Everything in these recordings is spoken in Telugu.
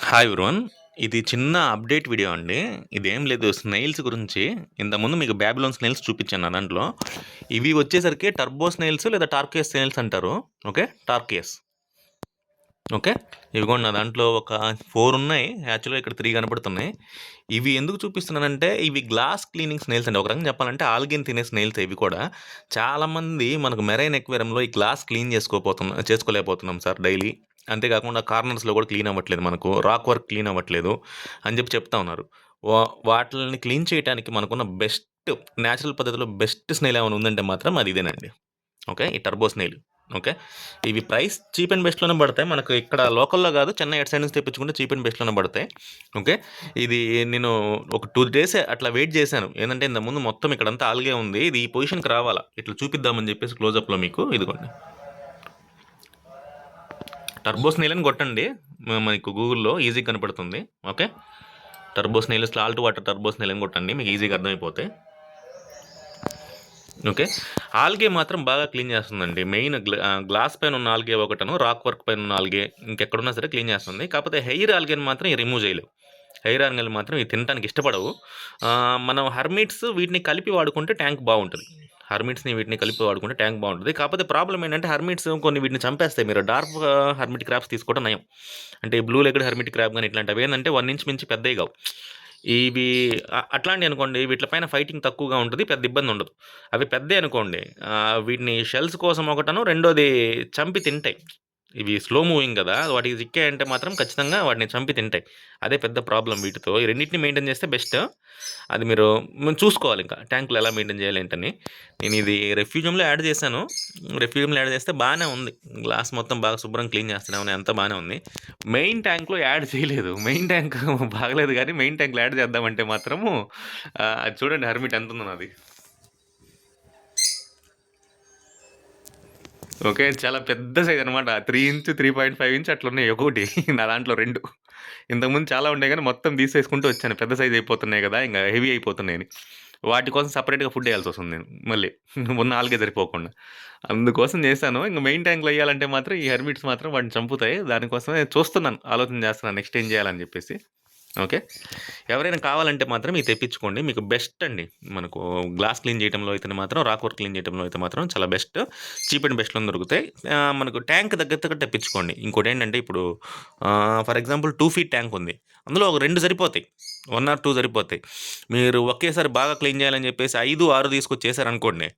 Hi everyone. ఇది చిన్న అప్డేట్ వీడియో అండి. ఇదేం లేదు స్నేయిల్స్ గురించి. ఇంతకుముందు మీకు బ్యాబిలోన్ స్నేయిల్స్ చూపించాను నా దాంట్లో. ఇవి వచ్చేసరికి టర్బో స్నేయిల్స్ లేదా టార్కియస్ స్నేయిల్స్ అంటారు. ఓకే. టార్కియస్. ఓకే. ఇవిగోండి నా దాంట్లో ఒక 4 ఉన్నాయి. యాక్చువల్‌గా ఇక్కడ 3 కనపడుతున్నాయి. ఇవి ఎందుకు చూపిస్తున్నానంటే ఇవి గ్లాస్ క్లీనింగ్ స్నేయిల్స్ అండి. ఒక రకంగా చెప్పాలంటే ఆల్గేన్ తినే స్నేయిల్సే ఇవి కూడా. చాలామంది మనకు మెరైన్ ఎక్వేరియంలో ఈ గ్లాస్ క్లీన్ చేసుకోలేకపోతున్నాం సార్ డైలీ. అంతే కాకుండా కార్నర్స్‌లో కూడా క్లీన్ అవ్వట్లేదు మనకు. రాక్ వర్క్ క్లీన్ అవ్వట్లేదు అని చెప్తా ఉన్నారు. వాటిల్ని క్లీన్ చేయటానికి మనకున్న బెస్ట్ నేచురల్ పద్ధతిలో బెస్ట్ స్నేయిల్ ఏమైనా ఉందంటే మాత్రం అది ఇదేనండి. ఓకే. ఈ టర్బో స్నేయిల్. ఓకే. ఇవి ప్రైస్ చీప్ అండ్ బెస్ట్‌లోనే పడతాయి. మనకు ఇక్కడ లోకల్‌లో కాదు, చెన్నై అటు సైడ్ నుంచి తెప్పించుకుంటే చీప్ అండ్ బెస్ట్‌లోనే పడతాయి. ఓకే. ఇది నేను ఒక 2 డేస్ అట్లా వెయిట్ చేశాను. ఏందంటే ఇంతకుముందు మొత్తం ఇక్కడంతా ఆల్గే ఉంది. ఇది ఈ పొజిషన్‌కి రావాలా. ఇట్లా చూపిద్దామని చెప్పేసి క్లోజప్‌లో మీకు ఇదిగోండి. టర్బో స్నేయిల్ అని కొట్టండి. మీకు గూగుల్‌లో ఈజీగా కనపడుతుంది. Okay. Turbo snail salt water turbo snail అని కొట్టండి. మీకు ఈజీగా అర్థమైపోతాయి. ఓకే. ఆల్గే మాత్రం బాగా క్లీన్ చేస్తుందండి. మెయిన్ గ్లాస్ పైన ఉన్న ఆల్గే ఒకటను, రాక్ వర్క్ పైన ఉన్న ఆల్గే ఇంకెక్కడున్నా సరే క్లీన్ చేస్తుంది. కాకపోతే హెయిర్ ఆల్గేని మాత్రం రిమూవ్ చేయలేవు. హెయిర్ ఆల్గేలు మాత్రం ఇవి తినడానికి ఇష్టపడవు. మనం హర్మిట్స్ వీటిని కలిపి వాడుకుంటే ట్యాంక్ బాగుంటుంది. హర్మిట్స్‌ని వీటిని కలిపి వాడుకుంటే ట్యాంక్ బాగుంటుంది. కాకపోతే ప్రాబ్లమ్ ఏంటంటే హర్మిట్స్ కొన్ని వీటిని చంపేస్తాయి. మీరు డార్క్ హర్మిట్ క్రాబ్స్ తీసుకోవడం నయం. అంటే బ్లూ లెగ్డ్ హర్మిట్ క్రాబ్ గాని ఇట్లాంటివి ఏందంటే 1 ఇంచ్ మించి పెద్దయి కావు. ఇవి అట్లాంటివి అనుకోండి వీటిపైన ఫైటింగ్ తక్కువగా ఉంటది. పెద్ద ఇబ్బంది ఉండదు. అవి పెద్దయి అనుకోండి వీటిని షెల్స్ కోసం ఒకటను, రెండోది చంపి తింటాయి. ఇవి స్లో మూవింగ్ కదా! వాటికి చిక్కాయంటే మాత్రం ఖచ్చితంగా వాటిని చంపి తింటాయి. అదే పెద్ద ప్రాబ్లమ్ వీటితో. ఈ రెండిటిని మెయింటైన్ చేస్తే బెస్ట్. అది మీరు చూసుకోవాలింకా. ట్యాంక్‌లో ఎలా మెయింటైన్ చేయాలి ఏంటని. నేను ఇది రెఫ్యూజియంలో యాడ్ చేశాను. రెఫ్యూజియంలో యాడ్ చేస్తే బానే ఉంది. గ్లాస్ మొత్తం బాగా శుభ్రంగా క్లీన్ చేస్తున్నామని అంతా బానే ఉంది. మెయిన్ ట్యాంక్‌లో యాడ్ చేయలేదు. మెయిన్ ట్యాంక్ బాగలేదు గానీ మెయిన్ ట్యాంక్‌లో యాడ్ చేద్దామంటే మాత్రము అది చూడండి హర్మిట్ ఎంతుందో నాది. ఓకే. చాలా పెద్ద సైజ్ అనమాట. 3 ఇంచ్, 3.5 ఇంచ్ అట్లున్నాయి ఒక్కోటి. నా దాంట్లో 2. ఇంతకుముందు చాలా ఉండేయి గానీ మొత్తం తీసేసుకుంటూ వచ్చాను. పెద్ద సైజ్ అయిపోతున్నాయి గదా! ఇంగ హెవీ అయిపోతున్నాయని. వాటి కోసం సెపరేట్‌గా ఫుడ్ ఎయాల్సొస్తుంది నేను మళ్ళీ. ఉన్న ఆళ్ళకే సరిపోకుండా. అందుకోసం చేశాను. ఇంక మెయిన్ ట్యాంక్‌లో ఎయ్యాలంటే మాత్రం ఈ హెర్మిట్స్ మాత్రం వాటిని చంపుతాయి. దానికోసమే చూస్తున్నాను. ఆలోచన చేస్తున్నాను నెక్స్ట్ ఏం చేయాలని జెప్పేసి. ఓకే. ఎవరైనా కావాలంటే మాత్రం ఇది తెప్పించుకోండి. మీకు బెస్ట్ అండి. మనకు గ్లాస్ క్లీన్ చేయటంలో అయితేనే మాత్రం, రాక్ వర్క్ క్లీన్ చేయటంలో అయితే మాత్రం చాలా బెస్ట్. చీప్ అండ్ బెస్ట్‌లోనే దొరుకుతాయి. మనకు ట్యాంక్ తగ్గట్టుగా తెప్పించుకోండి. ఇంకోటేంటంటే ఇప్పుడు ఫర్ ఎగ్జాంపుల్ 2 ఫీట్ ట్యాంక్ ఉంది. అందులో ఒక 2 సరిపోతాయి. 1 ఆర్ 2 సరిపోతాయి. మీరు ఒకేసారి బాగా క్లీన్ చేయాలని చెప్పేసి 5, 6 తీసుకొచ్చి చేశారనుకోండి.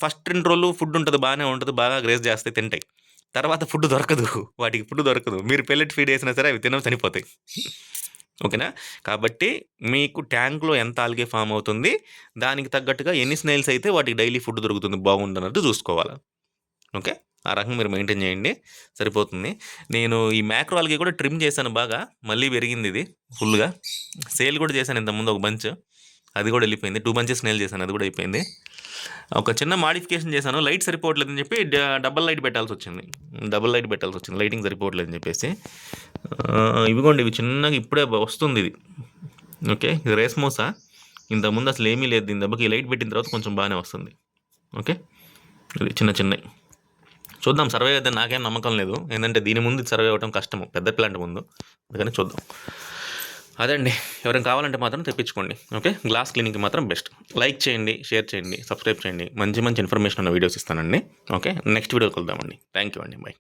ఫస్ట్ 2 రోజులు ఫుడ్ ఉంటది. బానే ఉంటది. బాగా గ్రేజ్ చేస్తాయి, తింటాయి. తర్వాత ఫుడ్ దొరకదు. వాటికి ఫుడ్ దొరకదు. మీరు పెల్లెట్ ఫీడ్ ఏసినా సరే అవి తినవు, చనిపోతాయి. ఓకేనా? కాబట్టి మీకు ట్యాంక్‌లో ఎంత ఆల్గే ఫార్మ్ అవుతుంది, దానికి తగ్గట్టుగా ఎన్ని స్నేల్స్ అయితే వాటికి డైలీ ఫుడ్ దొరుకుతుంది బాగుందన్నట్టు చూసుకోవాల. ఓకే. ఆ రకంగా మీరు మెయింటైన్ చేయండి. సరిపోతుంది. నేను ఈ మ్యాక్రో ఆల్గే కూడా ట్రిమ్ చేశాను బాగా. మళ్ళీ పెరిగిందిది ఫుల్‌గా. సేల్ కూడా చేశాను ఇంతకుముందు ఒక బంచ్. అది కూడా ఎళ్ళిపోయింది. 2 బంచెస్ సేల్ చేశాను. అది కూడా అయిపోయింది. ఒక చిన్న మోడిఫికేషన్ చేశాను. లైట్ సరిపోవట్లేదని చెప్పి డబుల్ లైట్ పెట్టాల్సొచ్చింది. డబుల్ లైట్ పెట్టాల్సొచ్చింది. లైటింగ్ సరిపోవట్లేదని చెప్పేసి. ఇవిగోండి ఇవి చిన్నగా ఇప్పుడే వస్తుందిది. ఓకే. ఇది రేస్మోసా. ఇంతకుముందు అసలు ఏమీ లేదు. దీని దెబ్బకి లైట్ పెట్టిన తర్వాత కొంచెం బానే వస్తుంది. ఓకే. ఇది చిన్నయి. చూద్దాం సర్వైవ్ అయిద్దని నాకేం నమ్మకం లేదు. ఏందంటే దీని ముందు ఇది సర్వైవ్ అవ్వడం కష్టము. పెద్ద ప్లాంట్ ముందు. అందుకని చూద్దాం. అదండి. ఎవరైనా కావాలంటే మాత్రం తెప్పించుకోండి. ఓకే. గ్లాస్ క్లీనింగ్‌కి మాత్రం బెస్ట్. లైక్ చేయండి, షేర్ చేయండి, సబ్స్క్రైబ్ చేయండి. మంచి ఇన్ఫర్మేషన్ ఉన్న వీడియోస్ ఇస్తానండి. ఓకే. నెక్స్ట్ వీడియోలో కలుద్దామండి. థాంక్ యూ అండి. బై.